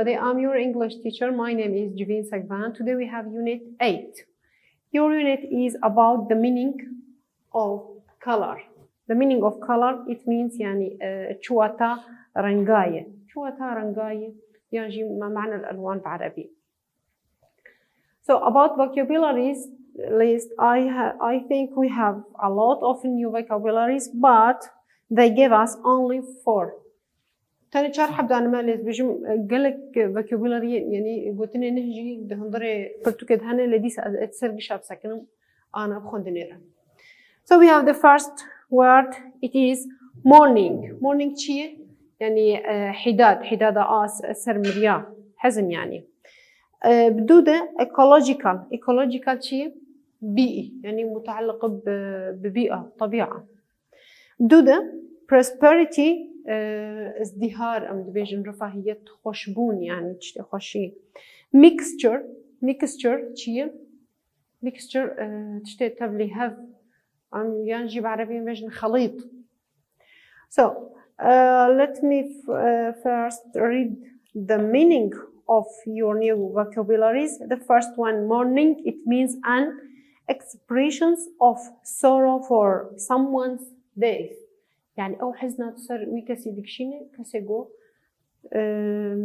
everybody. I'm your English teacher. My name is Jivin Sagvan. Today we have Unit 8. Your unit is about the meaning of color. The meaning of color, it means يعني شوتا رنجاية. شوتا رنجاية يعني ما معنى الألوان بعربي. So about vocabularies list, I think we have a lot of new vocabularies, but they gave us only 4. تاني شرح بدأ أنا مالي بيجم قالك vocabulary يعني قلت لنا نهجي ده هنضري برتوكد هنا لديس أتسرق شاب سكنهم أنا بخندنيرا. So we have the first word. It is morning. Morning شيء يعني حداد سر مريا حزن يعني. بدودة ecological شيء بيئي يعني متعلق ببيئة طبيعة. بدودة prosperity ازدهار أم دبيجن رفاهية خوشبون يعني تشتي خوشي. mixture شيء mixture تشتي تبلي have أم ينجي بعربي بيجن خليط. So let me first read the meaning of your new vocabularies. The first one, morning, it means an expressions of sorrow for someone's death. يعني أو حزنة تصير ويكسي دكشينة كسيجو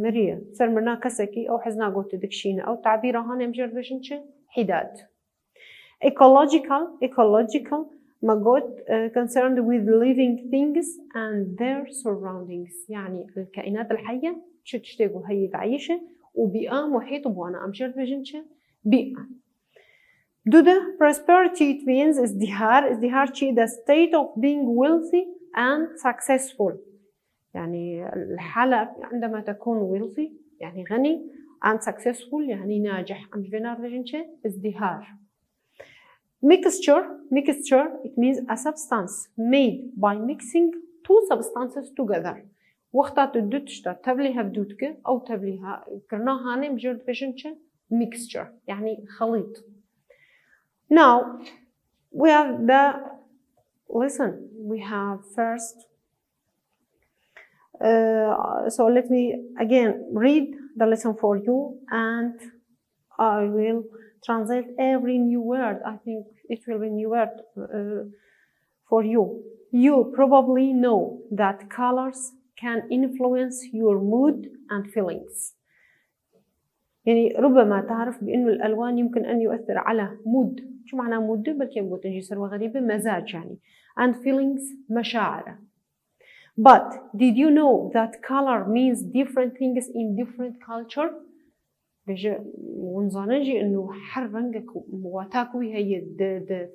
مريا تصير مرنا كسكي أو حزنة قوت دكشينة أو تعبيرها هان مجرد بشنش حداد. Ecological ما قوت concerned with living things and their surroundings يعني الكائنات الحية شو تشتغل هي تعيشة وبيئة محيط بوانا مجرد بشنش بيئة. دوده prosperity it means ازدهار شيء the state of being wealthy and successful يعني الحالة عندما تكون wealthy يعني غني and successful يعني ناجح أم جبنار رجنشة ازدهار. Mixture it means a substance made by mixing two substances together. وقتا تدوتشتا تبليها بدوتك أو تبليها كرناها هاني مجرد رجنشة mixture يعني خليط. Now we have we have first so let me again read the lesson for you and I will translate every new word. I think it will be new word for you. You probably know that colors can influence your mood and feelings. يعني ربما تعرف بأنه الألوان يمكن أن يؤثر على mood. شو معنى mood؟ بلكي بقول تنجي سروة غريبة مزاج يعني. And feelings مشاعر. But did you know that color means different things in different culture? بيجي ونظنجي إنه حر رنجك وتاكوي هي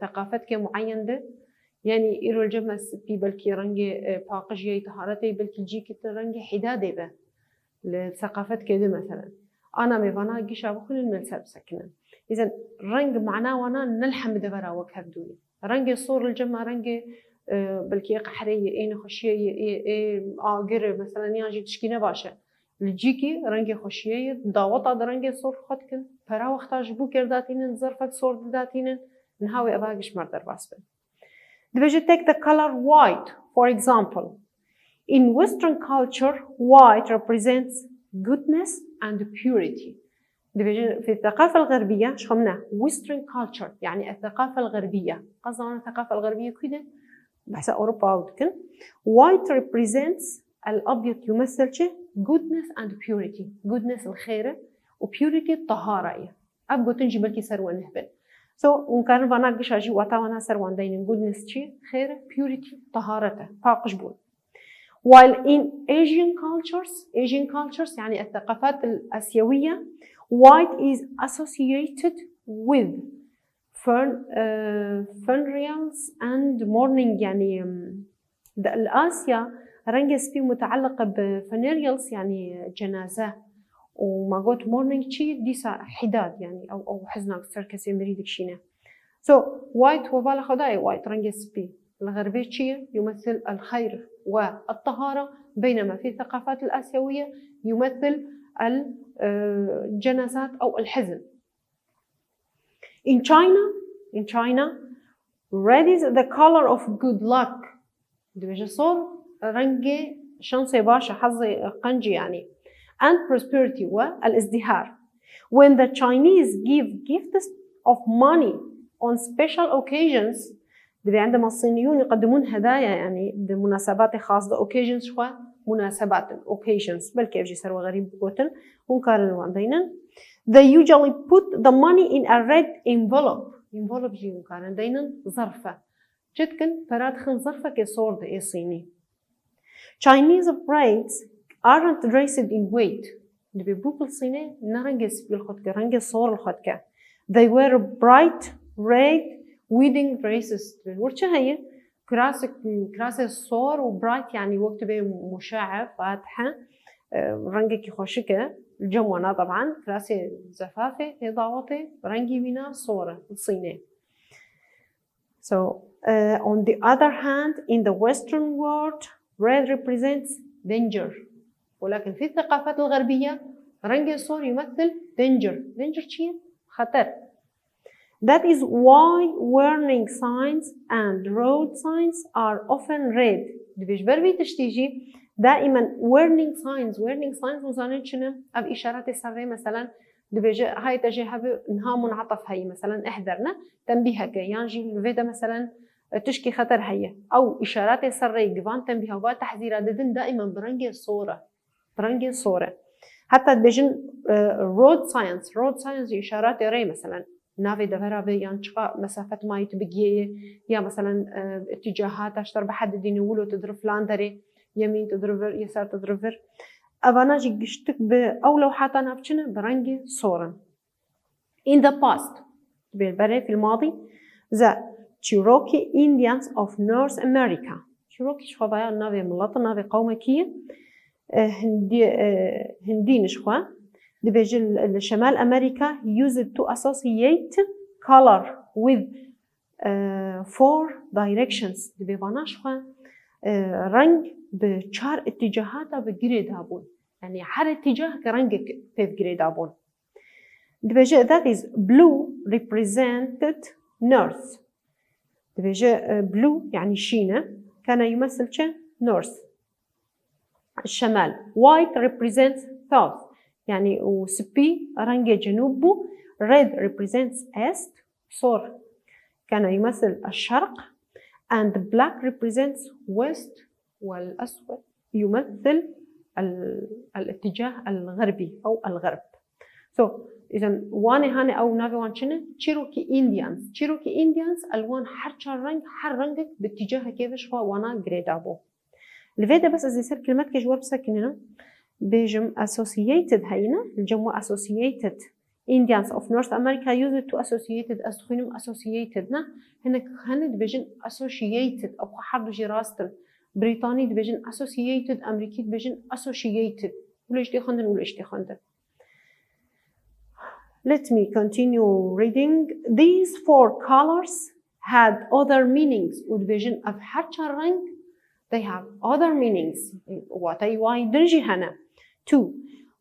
ثقافتك معين ده يعني إيرو الجمس بي بلكي رنجي باقجي طهارتي بلكي جيكي رنجي حدادي به لثقافتك ده مثلا. أنا ميفانا جيشة بخل الملسب سكنا. إذا رنج معناه وانا نلحم دبرا وكهدوني. رنج الصور الجمع رنج بلكي قحرية إيه خشية قرر مثلا ياجي تشكينا باشا. الجيكي رنج خشية داوطة رنج الصور خدكن. برا وقت أجبو كرداتين ظرفك صور داتين نهاوي أباقش مردر باسبن. دبجي take the color white for example. In Western culture, white represents goodness and purity. في الثقافة الغربية شو منها Western culture يعني الثقافة الغربية قصدنا الثقافة الغربية كده بحسب أوروبا وكده. White represents الأبيض يمثل شيء goodness and purity. goodness الخير و purity الطهارة. أبغى تنجي بالكي سروان نهبل. So وكان فانا قشاجي واتاوانا سروان داينين goodness شيء خير purity طهارته باقش بول. While in Asian cultures يعني الثقافات الآسيوية white is associated with funerals and mourning يعني الآسيا رنجس فيه متعلقة بfunerals يعني جنازة وما قلت mourning شيء ديسا حداد يعني أو حزنك صار كسي مريدك شينه. So white وبالا خداي white رنجس فيه الغربي شيء يمثل الخير والطهارة بينما في الثقافات الآسيوية يمثل الجنازات أو الحزن. In China, red is the color of good luck. دبجة صور رنجي شانسي باشا حظي قنجي يعني. and prosperity والازدهار. When the Chinese give gifts of money on special occasions عندما الصينيون يقدمون هدايا يعني بمناسبات خاصة occasions شو مناسبات occasions بل كيف جسر غريب بقولن ونكرر وعندنا they usually put the money in a red envelope جي ونكرر دينا ظرفة جدكن فرادخن ظرفة كصورة إيه صيني. Chinese brides aren't dressed in white اللي بيبوك الصيني نرنجس بالخدكة رنجس صور الخدكة they wear bright red wedding dresses ورشة هي كراسة الصور وبرايت يعني وقت بيه مشعة فاتحة رنجك يخشكة الجمونة طبعا كراسة زفافة إضاوتة رنجي بنا صورة الصينية. So on the other hand in the Western world red represents danger ولكن في الثقافات الغربية رنج الصور يمثل danger شيء خطر. That is why warning signs and road signs are often red. بيجبر بتشتيجي دائما warning signs وزانين شنو؟ أب إشارات السرية مثلا دبيجي هاي تجي هذا إنها منعطف هاي مثلا احذرنا تنبيهك يعني الفيدا مثلا تشكي خطر هي أو إشارات السرية جوان تنبيهها وتحذيرات ددن دائما برنج الصورة حتى بيجن road signs إشارات ري مثلا نافي دفرا بي ينشقى مسافة ما يتبقيه يا مثلا اتجاهات اشتر بحد ديني ولو تضرب لاندري يمين تضرب يسار تضرب أبانا جي قشتك أو لو حتى نابشنا برنجي صورا. In the past بالبري في الماضي the Cherokee Indians of North America Cherokee شخوا ضياء نافي ملطة نافي قومكية هندي نشخوا دي بيجي الشمال أمريكا used to associate color with four directions دي بيبانا شخوا رنج بشار اتجاهاتها بجريد هابون يعني حر اتجاه كرنجك في جريد هابون دي بيجي that is blue represented north دي بيجي blue يعني شينة كان يمثل شيء north الشمال white represents south يعني وسبي رنج جنوبه red represents east صور كان يمثل الشرق and black represents west والأسود يمثل الاتجاه الغربي أو الغرب. So إذا واني هاني أو نافي وان شنو Cherokee Indians الوان حر رنجك باتجاه كيفش هو وانا جريد أبو. الفيدا بس إذا يصير كلمات كجواب ساكنة بيجم associated هينا الجمع associated Indians of North America used to associated أستخدم associated نا هنا بيجن associated أو حرب جراستن بريطاني بيجن associated أمريكي بيجن associated وليش دي خندن Let me continue reading. These four colors had other meanings. وبيجن أفحرش الرنج they have other meanings. واتي واي درجي هنا. 2.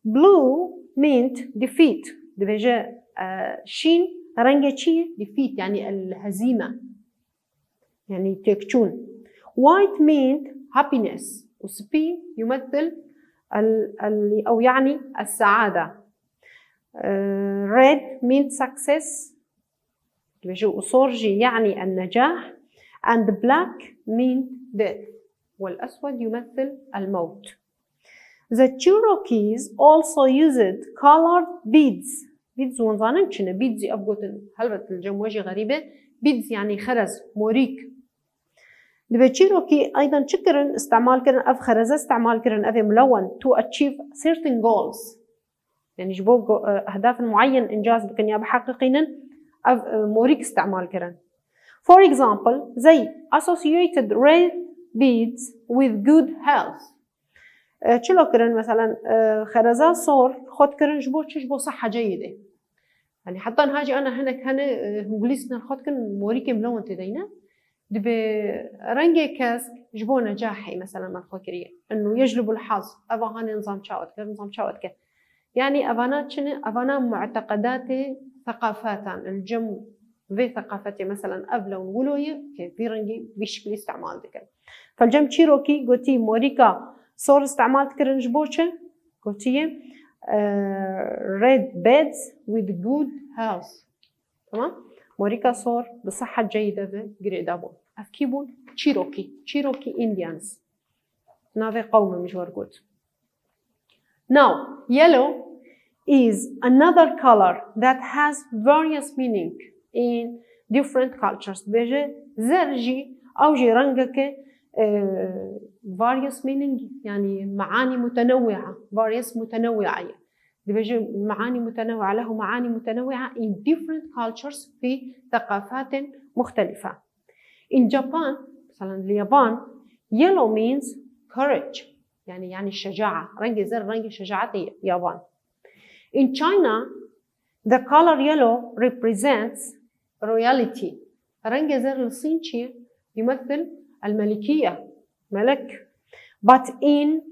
Blue meant defeat. بيجي شين رنجة شي defeat يعني الهزيمة يعني تكشون. White meant happiness. وسبي يمثل أو يعني السعادة. Red meant success بيجي أصورجي يعني النجاح and black meant death والأسود يمثل الموت. The Cherokees also used colored beads ونظانن شنو beads أبغوتن هلبت الجموجي غريبة beads يعني خرز موريك. The Cherokee أيضا شكرن استعمال كرن أف خرزة استعمال كرن أف ملون to achieve certain goals يعني جبوك أهداف معين إنجاز بكن يا بحققينن أف موريك استعمال كرن. For example they associated red beads with good health. شلو كرن مثلا خرزة صور خد كرن جبو صحة جيدة يعني حتى هاجي أنا هنا إنجليزنا خد كرن موريك ملون تدينا دبي رنجة كاس جبو نجاحي مثلا من خكرية إنه يجلب الحظ أبا هاني نظام شاوت كه يعني أبانا معتقداتي ثقافاتان الجم في ثقافتي مثلا أبلا ولوية كيف في رنجي بشكل استعمال ذكر فالجم تشيروكي قلتي موريكا صور استعمال تكرن جبوشة قلتيه red beds with good health. تمام؟ موريكا صور بصحة جيدة بقريدابون. أفكيبون تشيروكي Indians. نافي قوم مش ورقود. Now, yellow is another color that has various meaning in different cultures. بيجي زرجي أو جي رنجك various meaning يعني معاني متنوعة. various متنوعة. بيجي معاني متنوعة له معاني متنوعة in different cultures في ثقافات مختلفة. In Japan مثلا اليابان yellow means courage يعني الشجاعة. رنج زر رنج شجاعتي يابان. In China the color yellow represents royalty. رنج زر الصين يمثل الملكية ملك. But in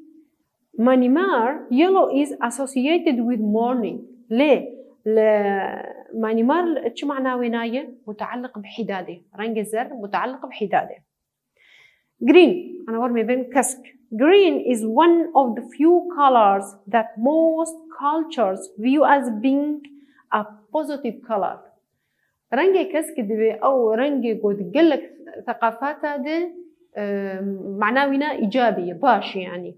Myanmar yellow is associated with mourning. ليه؟ مانيمار شو معناه وناية؟ متعلق بحدادة. رنج الزر متعلق بحدادة. Green أنا ورمي بين كسك. Green is one of the few colors that most cultures view as being a positive color. رنج كسك دبي أو رنج قد قلك ثقافات هذا معناه ونا إيجابي باش يعني.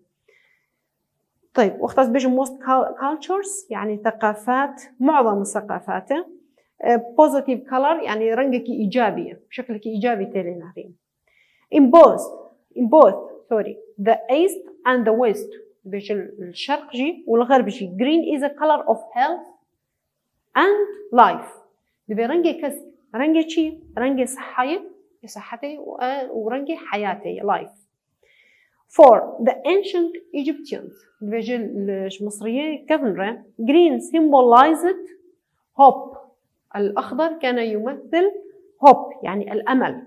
طيب واختص بيجي most cultures يعني ثقافات معظم الثقافات positive color يعني رنجك إيجابي بشكلك إيجابي تلين هذين. In both the east and the west بيجي الشرق جي والغرب جي. Green is a color of health and life. دبي رنجي كس رنجي شي رنجي صحتي ورنجي حياتي life. For the ancient Egyptians بيجي المصريين كفنرة green symbolized hope. الأخضر كان يمثل hope يعني الأمل.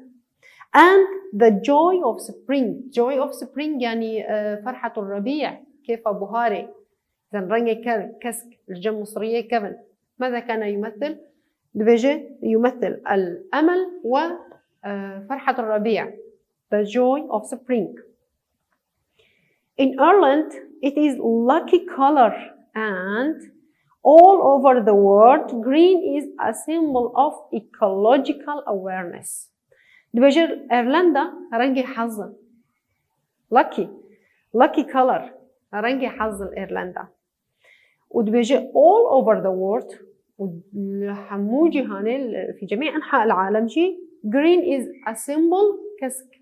And the joy of spring يعني فرحة الربيع كيف بهاري. إذا رنجي كسك الجم مصرية كفن ماذا كان يمثل؟ بيجي يمثل الأمل وفرحة الربيع. The joy of spring. In Ireland, it is lucky color and all over the world, green is a symbol of ecological awareness. دبجر إيرلندا رنجي حظ. lucky color رنجي حظ إيرلندا. ودبجر all over the world وحموجي هاني في جميع أنحاء العالم جي green is a symbol كسك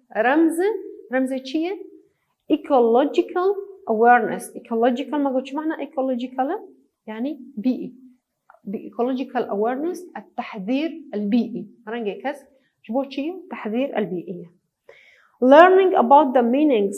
رمز شيء ecological awareness. ecological ما قلت شو معنى ecological يعني بيئي. ecological awareness التحذير البيئي. رنجي كس شبوه شيء تحذير البيئية. Learning about the meanings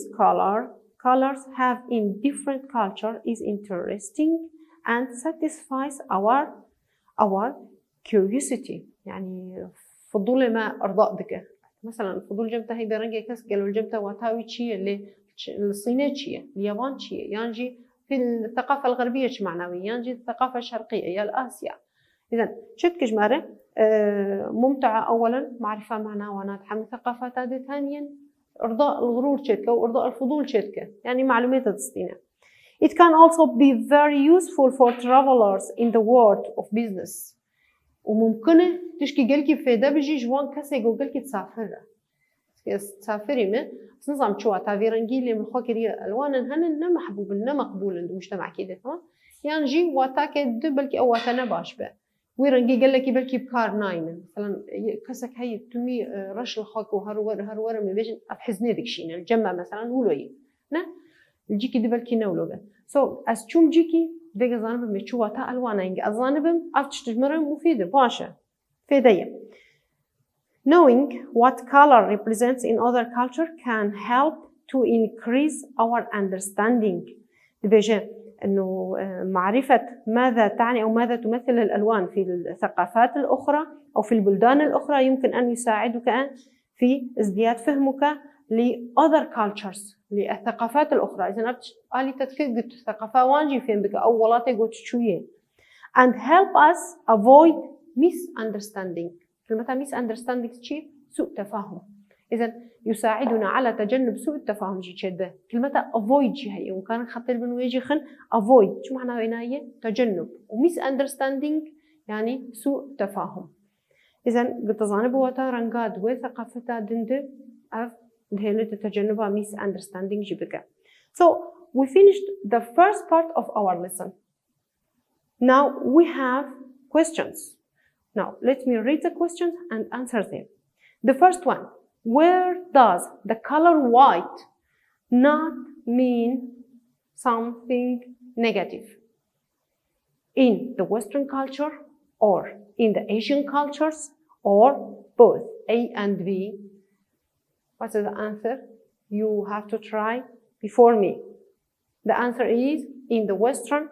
colors have in different culture is interesting and satisfies our curiosity. يعني فضول ما أرضاء بك. مثلا فضول جمتها هي برنجي كس قالوا الجمتها واتاوي شيء اللي الصينية شيء اليابان شيء يانجي في الثقافة الغربية شو معنوي يانجي الثقافة الشرقية يا الآسيا. إذا شت كجمرة ممتعة أولا معرفة معناها وناتحة من ثقافات هذه. ثانيا إرضاء الغرور شتكة وإرضاء الفضول شتكة يعني معلومات تستينا. It can also be very useful for travelers in the world of business. وممكن تشكي قلكي فايدة بيجي جوان كسي قلكي تسافري ما بس نظام شو تافيرنجي اللي من خاكري الوان هن محبوب مقبول عند المجتمع كده تمام يعني جي واتاك بلكي او واتنا باش به ويرنجي قال لك بلكي بكار ناين مثلا كسك هي تمي رش الخاك وهرور من بيجن افحزني ديك شيء الجمع مثلا ولوي نا الجيكي دبلكي نولوغا سو as چوم جيكي ديك زانب مشو واتا الوان انج ازانب افتش تجمره مفيده باشا فيديه. Knowing what color represents in other culture can help to increase our understanding. بيجي إنه معرفة ماذا تعني أو ماذا تمثل الألوان في الثقافات الأخرى أو في البلدان الأخرى يمكن أن يساعدك في ازدياد فهمك ل other cultures للثقافات الأخرى. إذا قالي تتفق ثقافة وانجي فين بك أو ولاتي قلت شوية and help us avoid misunderstanding. كلمة misunderstanding شيء سوء تفاهم إذا يساعدنا على تجنب سوء التفاهم جي شدة كلمة avoid جي هي وكان خطر بنو يجي خن avoid شو معناه هنا تجنب وmiss understanding يعني سوء تفاهم. إذا بتظنب وتا رنقاد وثقافة دند أف دهنا تتجنبها miss understanding جي بقى. So we finished the first part of our lesson. Now we have questions. Now let me read the questions and answer them. The first one, where does the color white not mean something negative? In the Western culture or in the Asian cultures or both? A and B. What is the answer? You have to try before me. The answer is in the Western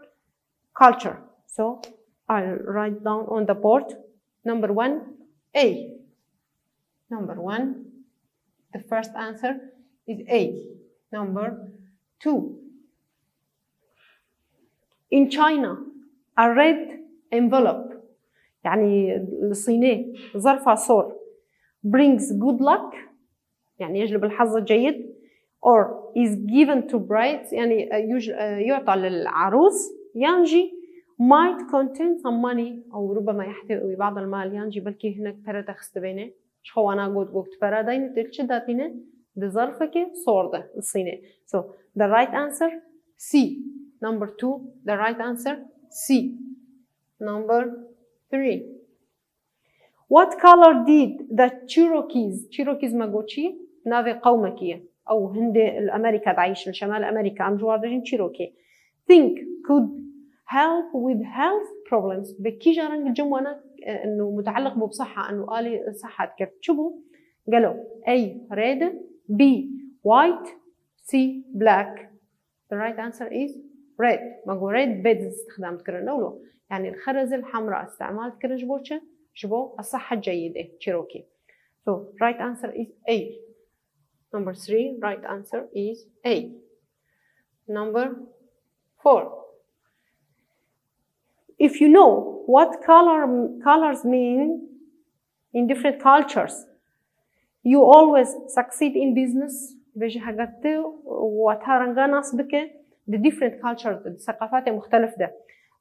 culture. So I'll write down on the board. Number 1, A. Number 1, the first answer is A. Number 2, in China, a red envelope, يعني الصينية ظرف عصور brings good luck, يعني يجلب الحظ الجيد, or is given to brides, يعني يعطى للعروس, يانجي might contain some money, أو ربما يحتوي بعض المال, يانجي بلكي هناك ترى خستبينه شو أنا قلت وقت فرادين تلشداتينه بظرفك صوردة الصينية. So the right answer C. Number 2, the right answer C. Number 3. What color did the Cherokees ماغوتشي نافي قومكية أو هند الأمريكا تعيش في شمال أمريكا أم جواردين Cherokee think could help with health problems بكي جارن الجمونا إنه متعلق بصحة إنه قالي صحة كيف شو قالوا A red, B white, C black. The right answer is red. ما هو red beds استخدام كرنولو يعني الخرز الحمراء استعمال كرنج بوتشة شبو الصحة الجيدة Cherokee. So right answer is A. Number 3, right answer is A. Number 4. If you know what colors mean in different cultures, you always succeed in business. بيجي حاجات وتهرنجاناس بك the different cultures الثقافات المختلفة.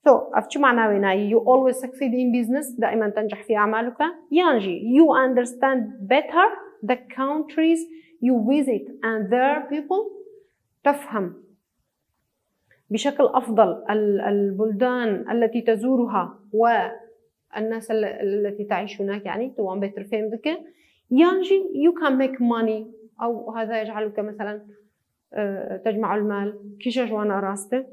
So أفتش معناه هنا you always succeed in business دائما تنجح في أعمالك. يانجي you understand better the countries you visit and their people. تفهم بشكل أفضل البلدان التي تزورها والناس التي تعيش هناك يعني توان better فهم بك. يانجي you can make money أو هذا يجعلك مثلا تجمع المال كيشاش وانا راسته.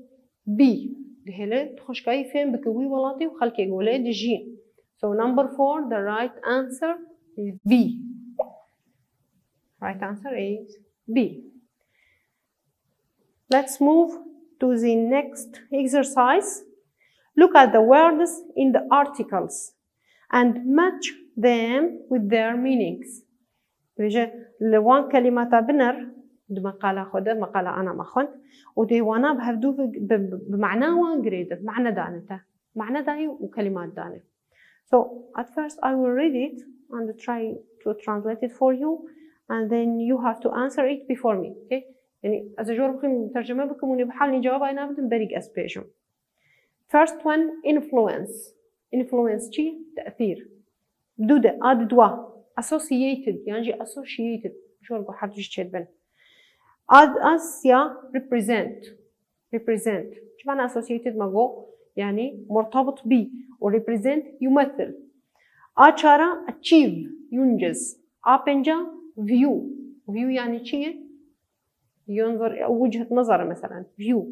بي دهله تخش كاي فهم بكوي ولاتي وخلك يقولي دجين. So number 4, the right answer is B. Right answer is B. Let's move to the next exercise. Look at the words in the articles and match them with their meanings. بيجي لوان كلمة بنر مقالة خده مقالة أنا مخن ودي وانا بهدو بمعنى وان جريد معنى دانته معنى داي وكلمات دانه. So at first I will read it and try to translate it for you and then you have to answer it before me. Okay? يعني إذا جوركم ترجمة بكم وني بحال نجاوب أنا بدم بريق أسبيشم. First one, influence. Influence شيء تأثير. دودة أد دوا associated يعني associated شو نقول حرف جدًا بن. أسيا represent شو معنى associated ماجو يعني مرتبط بي و represent يمثل. أشارة achieve ينجز. أبنجا view يعني شيء ينظر أو وجهة نظر مثلا view.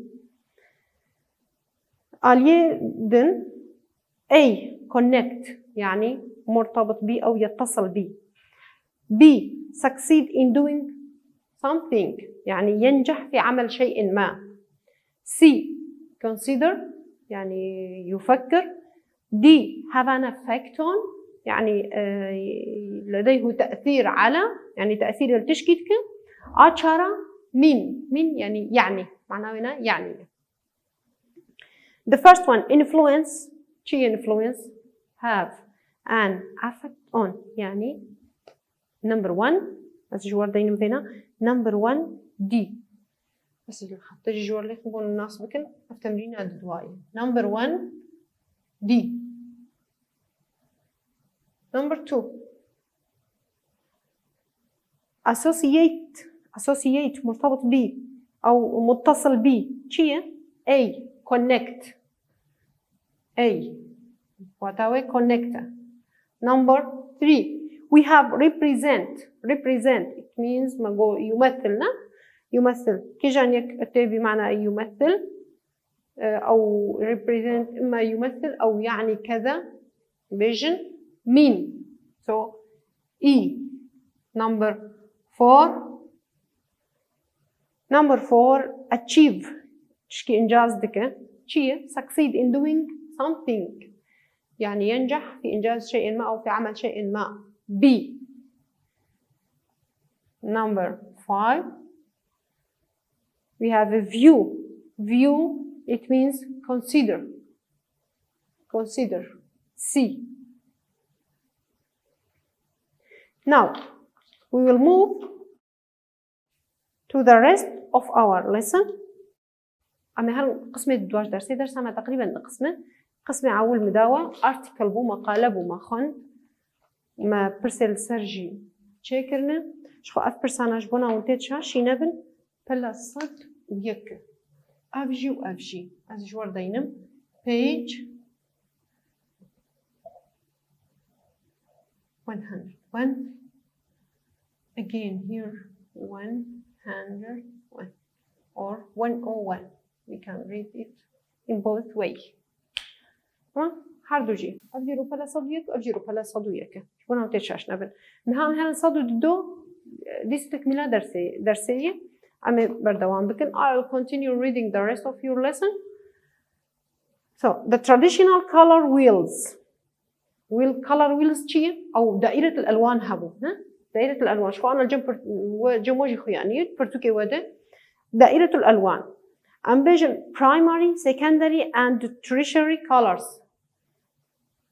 عليه دن A connect يعني مرتبط بي أو يتصل بي. B succeed in doing something يعني ينجح في عمل شيء ما. C consider يعني يفكر. D have an effect on يعني لديه تأثير على يعني تأثير التشكيك. أشارة من يعني معناه هنا يعني. The first one influence شيء influence have an effect on يعني number 1 از جوار دينم فينا number 1 D بس اللي تجي جوار ليك نقول الناس بكن التمرين عند دواي number 1 D number 2 associate مرتبط ب أو متصل ب شيء A connect A وتاوي connect number 3 we have represent it means ما جو يمثلنا يمثل كيجانيك التابي معنى يمثل أو represent إما يمثل أو يعني كذا vision mean so E number 4 achieve تشكي إنجاز دكا شيء succeed in doing something يعني ينجح في إنجاز شيء ما أو في عمل شيء ما B number 5 we have a view it means consider C now we will move to the rest of our lesson أما هالقسمة دواج درس ما تقريبا قسمة عول مداوة article بو مقالة بو مخن ما برسل سرجي تشكرنا شخو أف برساناج بونا ونتيتشا شينبن بلا صد ويك أفجي از جوار دينم page 100 again here 101 or 101 we can read it in both ways هردوجي أفجرو بلا صدويك وأفجرو بلا صدويك شبونا متشاش نبن نهان هل صدو دو دي استكملة درسية أمي بردوان بكن I'll continue reading the rest of your lesson so the traditional color wheels color wheels چية أو دائرة الألوان هبو دائرة الألوان شو أنا جموجي خياني برتوكي وده دائرة الألوان ambition primary secondary and tertiary colors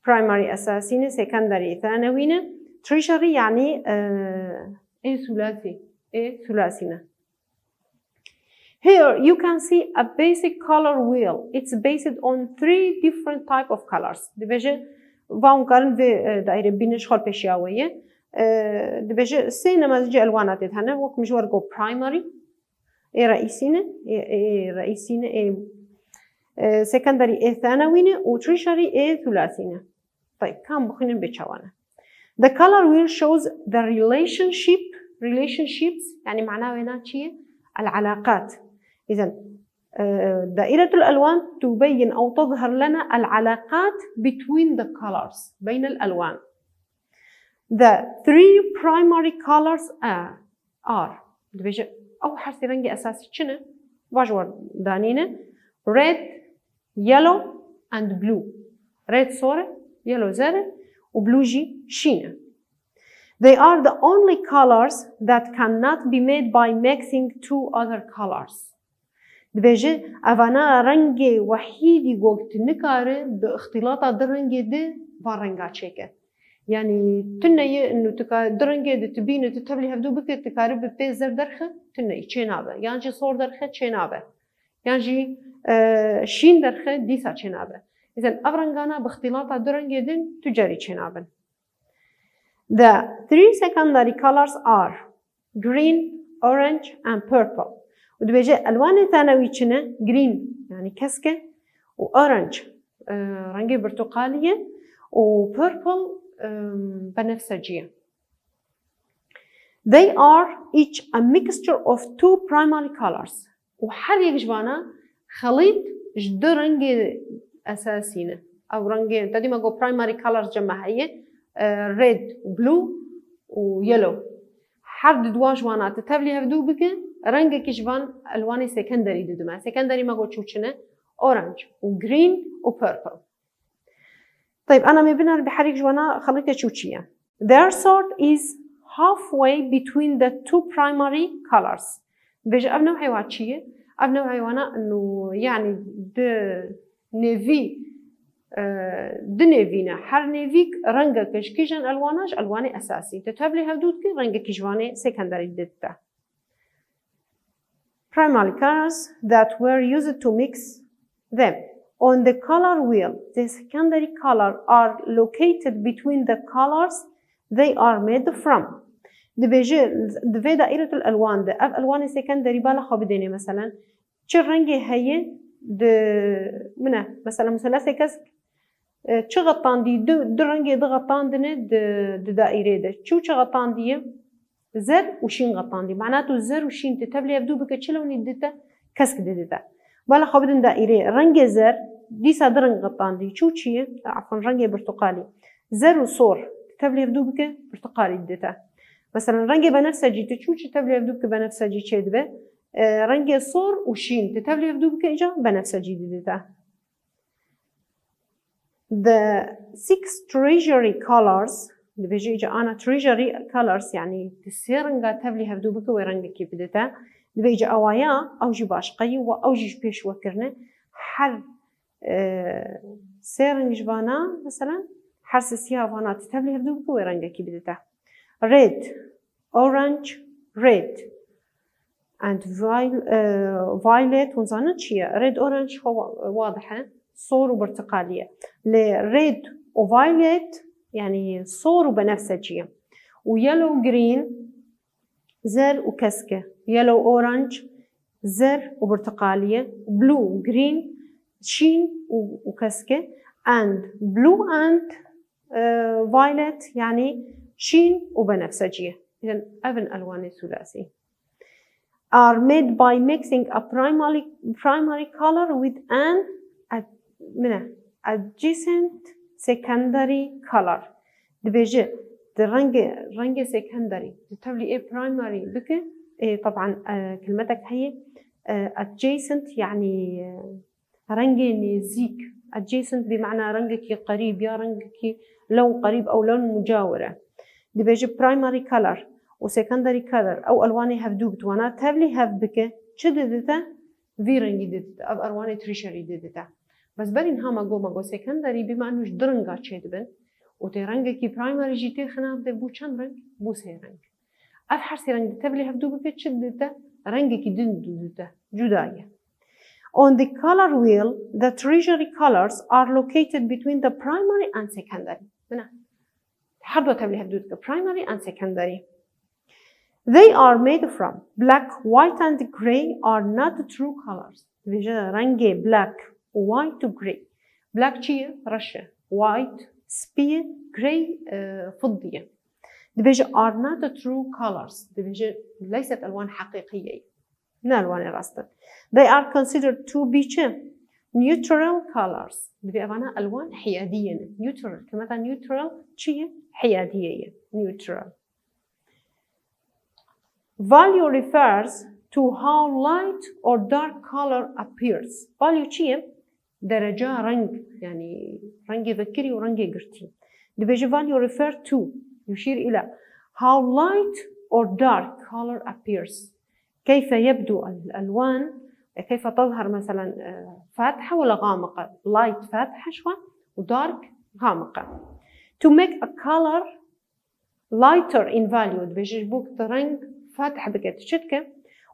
primary أساسينة secondary ثانوينة tertiary يعني ثلاثينة here you can see a basic color wheel it's based on 3 different type of colors دبجة وان قارن في دائرة بينش خال بشياوية دبجة سين نماذج ألوانات هنا وقت مجور جو primary رئيسينة secondary ثانوينة و tertiary ثلاثينة طيب كم بخينن بتشوانا the color wheel shows the relationships يعني معناه هنا شيء العلاقات إذا دائرة الألوان تبين أو تظهر لنا العلاقات between the colors بين الألوان the 3 primary colors are أو حرف رنجي أساسي شنو واجور دانينه red yellow and blue red صورة yellow زرق و blue جي شينة they are the only colors that cannot be made by mixing 2 other colors دبجة أفانا رنجي وحيدي وقت نكاره باختلاطة درنجي ده بارنجا شيكه يعني تناي إنه درنجي ده تبين تتبلي هفدو بك تكاره ببيزر درخه تناي چنابه يعني صور درخه چنابه يعني شين درخه ديسا چنابه إذن أفرنجانا باختلاطة درنجي ده تجاري چنابه The 3 secondary colors are green, orange and purple ودبجة ألوان ثانوي چنه green يعني كسكة و orange رنجي برتقالية و purple بنفسجية They are each a mixture of 2 primary colors وحر يجبانا خليط جدو رنجي أساسينه أو رنجي تدي ما جو primary colors جماعية red و blue و yellow حر دوا جوانا تتبلي هفدو بك رنگ كيشبان ألوان secondary ددما secondary ما جو چوچنه orange و green و purple طيب أنا مبنى بحريك جوانا خليطة چوچية Their sort is halfway between the 2 primary colors بيجي أبنو حيوات چية أبنو حيوانا أنه يعني the navy دنيفينا حر نيفيك رنجا كشكيجن ألواناج ألواني أساسي تتبلي هدود كي رنجا كيجواني secondary دتا. Primary colors that were used to mix them. On the color wheel, the secondary color are located between the colors they are made from. دبي دائرة الألوان ده ألوان secondary بالا خابديني مثلا شو رنجي هي منه مثلا مثلث كسك شو غطان دي دو رنجي ده غطان دنه دائرة ده شو غطان دي زر وشين غطان دي معناته زر وشين تتبلي يبدو بك شلون يدتا كسك دتا بالا خابدن دائرة رنجي زر دي صدرن غطان دي شو شيء عفوا رنجي برتقالي زر وصور تتبلي يبدو بك برتقالي دتا مثلا رنجي بنفسجي تشو تتبلي يبدو بك بنفسجي شدبه رنجي صور وشين تتبلي يبدو بك إجا بنفسجي دتا. The 6 treasury colors بيجي إجا أنا treasury colors يعني تسيرنجا تبلي يبدو بك ويرنجي كيف دتا بيجي أوايا أوجي باشقي وأوجي بيش وكرنا حر سيرنج جبانا مثلا حر سيافانا تتبلي يبدو بك ويرنجي كيف دتا. Red, orange, red, and violet ونظن شيء red orange هو واضحة صور وبرتقالية. red و violet يعني صور وبنفسجية. ويلو green زر وكسكة. yellow orange زر وبرتقالية. blue green شين وكسكة. and blue and violet يعني شين وبنفسجية. إذن أبن ألوان الثلاثي are made by mixing a primary color with an adjacent secondary color. دبيجي رنج secondary تتبلي إيه primary بك إيه طبعا كلمتك هي adjacent يعني رنج نزيك adjacent بمعنى رنجك قريب يا رنجك لون قريب أو لون مجاورة. دبيجي primary color و secondary color أو ألواني هفدوب توانا تبلي هف بك شددتا في رنجي ددتا أو ألواني تريشري ددتا بس برين هاما جو secondary بما أنوش درنجا تشدبن وتي رنجكي primary جيتي خناف ده بو چند رنج بو سي رنج أف حرسي رنج تبلي هفدوب بك شددتا رنجكي ددتا جداية. On the color wheel, the treasury colors are located between the primary and secondary. منها حربة تبلي هفدوبك primary and secondary. They are made from black, white and gray are not true colors. بيجي رنجي black, white و gray. black شيء رشة, white سبية, gray فضية. بيجي are not true colors. بيجي ليست ألوان حقيقية. من ألوان الرصد. They are considered to be neutral colors. بيجي أنا ألوان حيادية. neutral كمان neutral شيء حيادية. neutral. Value refers to how light or dark color appears. Value شيء درجة رنج يعني رنج ذكري ورنج قرتي. بيجي value refer to يشير إلى how light or dark color appears. كيف يبدو الألوان كيف تظهر مثلا فاتحة ولا غامقة. light فاتحة شوي و dark غامقة. To make a color lighter in value بيجي بوك رنج فاتح بكت شتكة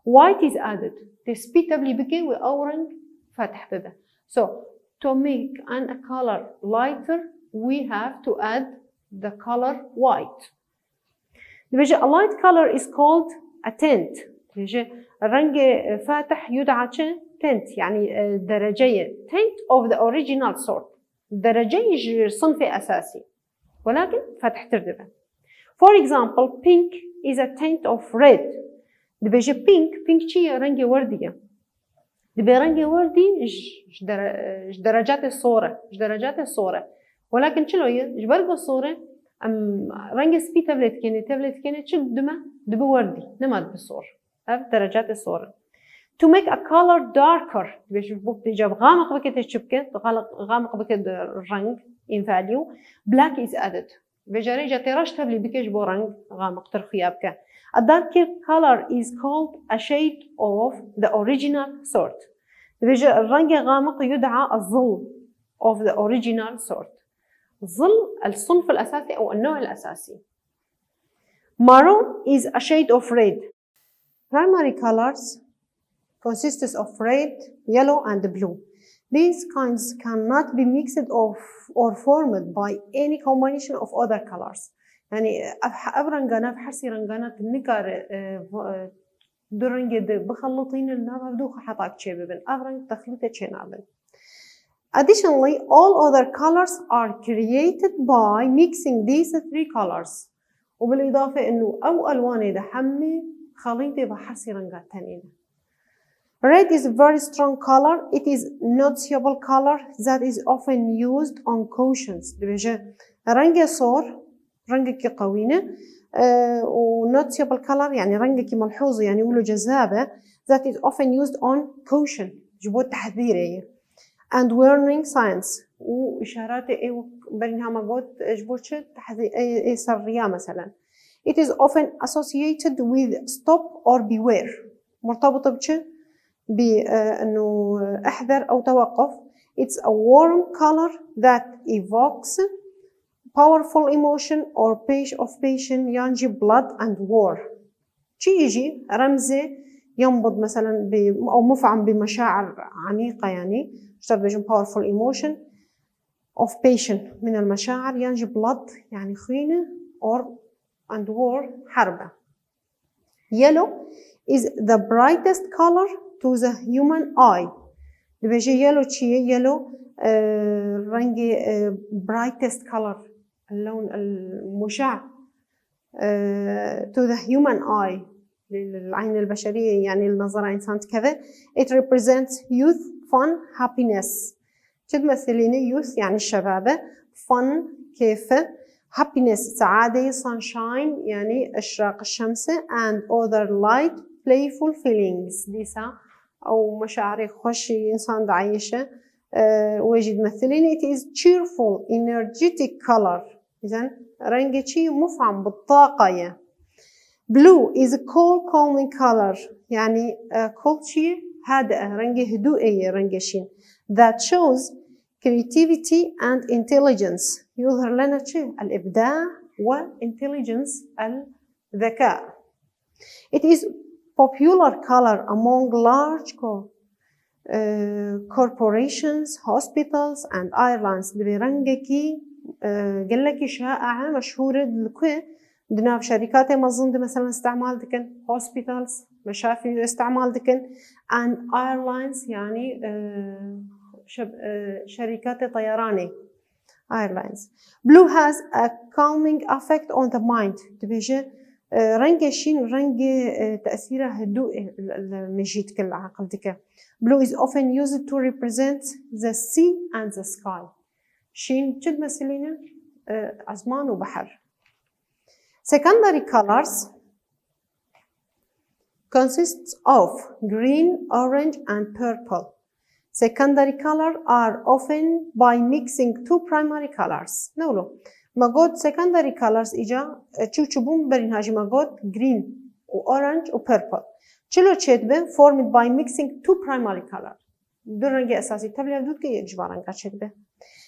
white is added تسبي تبلي بكي وأورنج فاتح ببه. So to make a color lighter we have to add the color white. بيجي a light color is called a tint. بيجي رنج فاتح يدعى tint يعني درجية tint of the original sort درجية صنفي أساسي ولكن فاتح تردبه. For example, pink is a tint of red. دبيجي pink شيء رنجي وردية. دبي رنجي وردي إيش درجات الصورة ولكن شلو إيش برجع الصورة رنجي سبي تبلت كني شو دبي وردي نمد بالصور. هذا درجات الصورة. To make a color darker بيش بوك بيجاب غامق بكت الشبكة غامق بكت الرنج in value black is added. بيجاري جاتي رش تبلي بكيش بورنج غامق ترخيابك. A darker color is called a shade of the original sort. بيجي الرنج غامق يدعى الظل of the original sort. ظل الصنف الأساسي أو النوع الأساسي. Maroon is a shade of red. Primary colors consists of red, yellow and blue. These kinds cannot be mixed or formed by any combination of other colors. يعني أبرنجانا بحرسي رنجانا النكار درنجد بخلطين النار بدوخ حطاك شيبن أبرنج تخلطة شينابن. Additionally, all other colors are created by mixing these three colors. وبالإضافة إنه أو ألوان إذا حمي خليطة بحرسي رنجات تانيين. Red is a very strong color. It is noticeable color that is often used on cushions. دبجة رنجة صور رنجة قوينة و noticeable color يعني رنجة ملحوظة يعني يقولوا جذابة that is often used on cushion جبوت تحذيرية and warning signs وإشارات بينها مجود جبوت تحذير سرية مثلا. It is often associated with stop or beware مرتبطة بشيء بأنه احذر أو توقف. It's a warm color that evokes powerful emotion or passion ينجي blood and war. شي يجي رمزي ينبض مثلا أو مفعم بمشاعر عميقة يعني اشتبه powerful emotion of passion من المشاعر ينجي blood يعني خينة or and war حربة. Yellow is the brightest color to the human eye. بيجي yellow شيء yellow رنجي brightest color اللون المشع to the human eye للعين البشرية يعني النظر إنسان كذا. It represents youth, fun, happiness. شو تمثليني youth يعني الشبابة fun كيف happiness سعادة sunshine يعني إشراق الشمس and other light playful feelings ديسا أو مشاعر خوش إنسان عايشة ويجي تمثلين. It is cheerful energetic color إذن رنجة شيء مفعم بالطاقة يعني. Blue is a cool calming color يعني cool شيء هادئة رنجة هدوئية رنجة شين that shows creativity and intelligence يظهر لنا شيء الإبداع و intelligence الذكاء. It is popular color among large corporations, hospitals and airlines. برنجكي قلكي شائعة مشهورة لكي دنا شركات مظن مثلا استعمال دكن hospitals مشافي استعمال دكن and airlines يعني شركات طيراني airlines. Blue has a calming effect on the mind. تبيجي رنجة شين رنجة تأثيره هدوء المجيد كل عقل دكه. Blue is often used to represent the sea and the sky. شين جد مثلينه أزمان وبحر. Secondary colors consists of green, orange and purple. Secondary colors are often by mixing two primary colors. نقوله ماجود secondary colors إجا تشوفون برينهاج ماجود green و orange و purple. شلو تشتبه formed by mixing two primary colors. دو رنگ أساسي تبلي بدود كي إجبارا كتشتبه.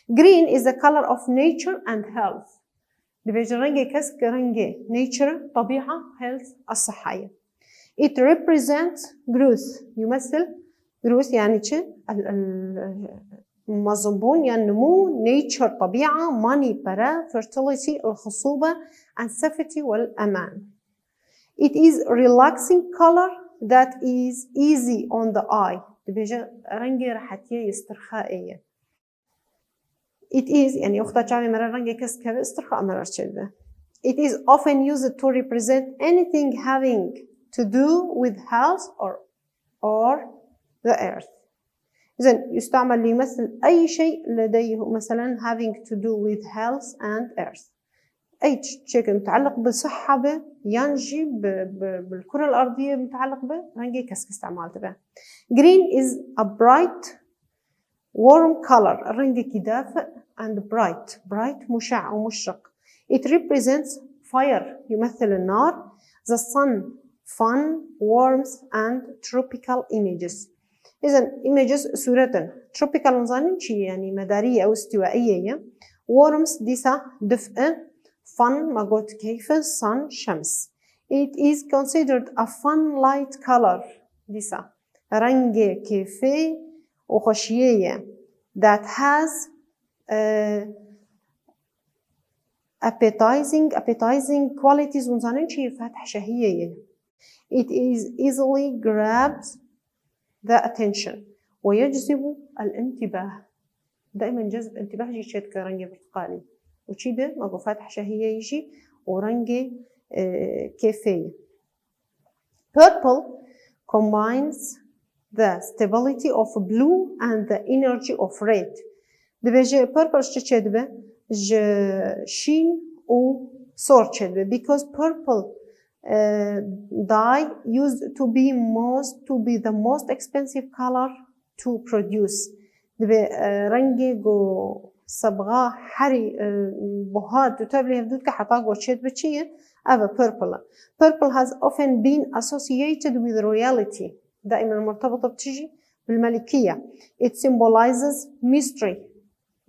Green is the color of nature and health. بيجي رنگ كسك رنگ nature طبيعة health الصحية. It represents growth يمثل growth يعني شيء مظبون يعني نمو nature طبيعة money براء fertility الخصوبة and safety والأمان. It is relaxing color that is easy on the eye. بيجي رنگ راحتية استرخائية. It is يعني أختها تعمل مرة رنگ كسك كذا استرخاء مرة شدة. It is often used to represent anything having to do with health or the earth. إذن يستعمل ليمثل أي شيء لديه مثلا having to do with health and earth. أي شيء متعلق بالصحة به ينجي بالكرة الأرضية متعلق به رنجي كسك استعمالته به. Green is a bright warm color رنجي دافئ and bright مشع ومشرق. It represents fire يمثل النار, the sun, fun, warmth and tropical images. إذا images صورة tropical نظن شيء يعني مدارية أو استوائية. warmth ديسا دفء. fun ما قلت كيف sun شمس. it is considered a fun light color ديسا رنگ كيفي وخشية that has appetizing qualities ونظن شيء فتح شهية. it is easily grabs the attention ويجذب الانتباه. دائما جذب انتباه جي شيء كرنجي برتقالي وشي ده ماكو فاتح شهية يجي ورنجي كيفية. purple combines the stability of blue and the energy of red. دبي جي purple شتى دبي ج شين و صور دبي because purple dye used to be the most expensive color to produce. دبي رنجي جو صبغة حري بهاد تتابعي هدول كحطاق وشيت بتشيه أبا purple. purple has often been associated with royalty. دائما مرتبطة بتجي بالملكية. it symbolizes mystery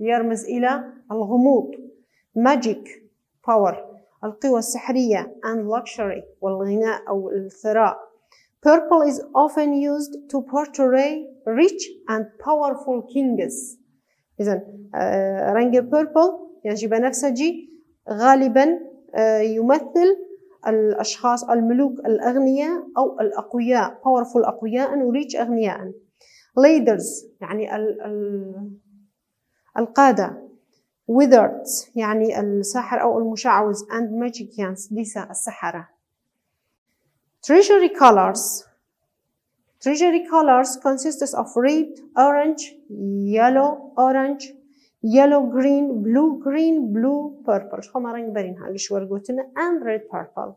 يرمز إلى الغموض. magic power القوة السحرية and luxury والغناء أو الثراء. purple is often used to portray rich and powerful kings. إذن رنج purple يعني بنفسجي غالبا يمثل الأشخاص الملوك الأغنياء أو الأقوياء powerful أقوياء و rich أغنياء. leaders يعني القادة. wizards يعني الساحر أو المشعوذ and magicians ديسا السحرة. treasury colors consists of red, orange, yellow, green, blue, purple. شو ما رنج برين هاي شو ورقتنا and red, purple.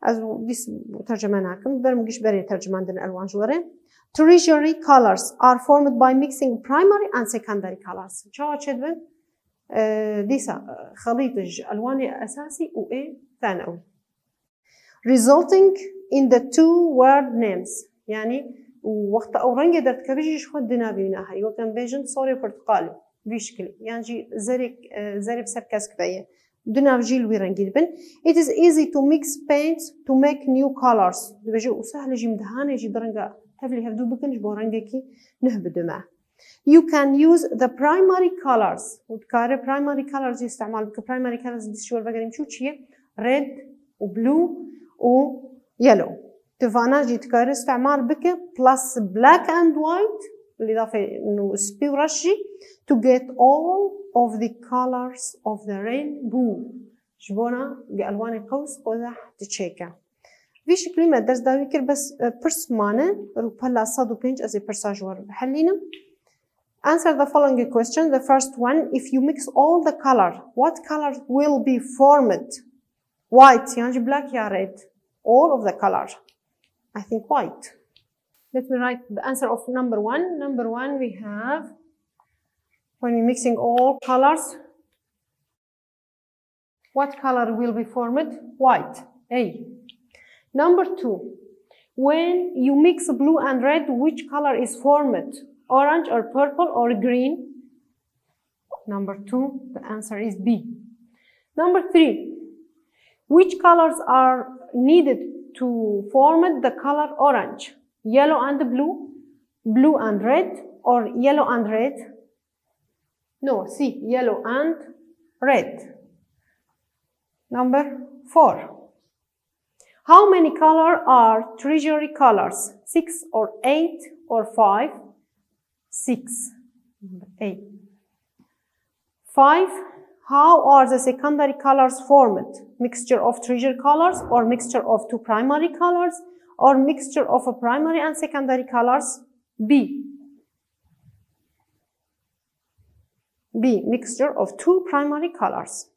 أزو ديس ترجمناكم برمجش برين ترجمان عندنا ألوان جورين. treasury colors are formed by mixing primary and secondary colors. شو تشدبن؟ ديسا خليط ألوان أساسي و ثانوي. resulting in the two word names. يعني وقت أورنجة درت كبيجيش خد دنابينا هاي وكان بيجن صوري برتقالي بيشكل يعني جي زرب سركاس كفاية دناب جيل ويرنجي بن. it is easy to mix paints to make new colors. بيجي وسهل جي مدهانة يجي درنجة تفلي هفدو بكنش بورنجة كي نهبدو معه. you can use the primary colors. وتكاري primary colors يستعمل بك primary colors دي شو البقري مشو تشيه red و blue و yellow. تفانا جيت كار استعمال بك plus black and white بالإضافة إنه سبي ورشي to get all of the colors of the rainbow. جبونا بألوان القوس قزح تشيكا. في شكل ما درس داويكر بس برسمانة روبلا صادو بينج أزي برساجور بحلينا. Answer the following question. The first one, if you mix all the color, what color will be formed? White يعني black يا red. All of the color. I think white. Let me write the answer of number one. Number one, we have, when we're mixing all colors, what color will be formed? White. A. Number two, when you mix blue and red, which color is formed? Orange or purple or green? Number two, the answer is B. Number three, which colors are needed to form the color orange? Yellow and blue, blue and red, or yellow and red? No, C, yellow and red. Number four. How many colors are treasury colors? 6 or 8 or 5? 6. Number 8. 5. How are the secondary colors formed? Mixture of treasury colors or mixture of two primary colors or mixture of a primary and secondary colors? B. B. Mixture of two primary colors.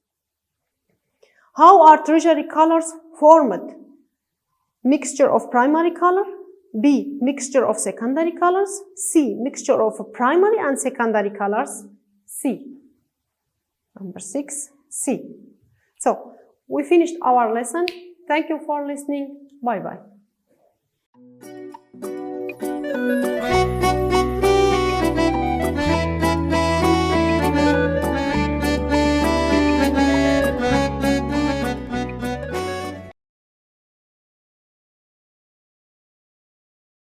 How are treasury colors formed? Mixture of primary color. B. Mixture of secondary colors. C. Mixture of primary and secondary colors. C. Number 6, C. So, we finished our lesson. Thank you for listening. Bye-bye.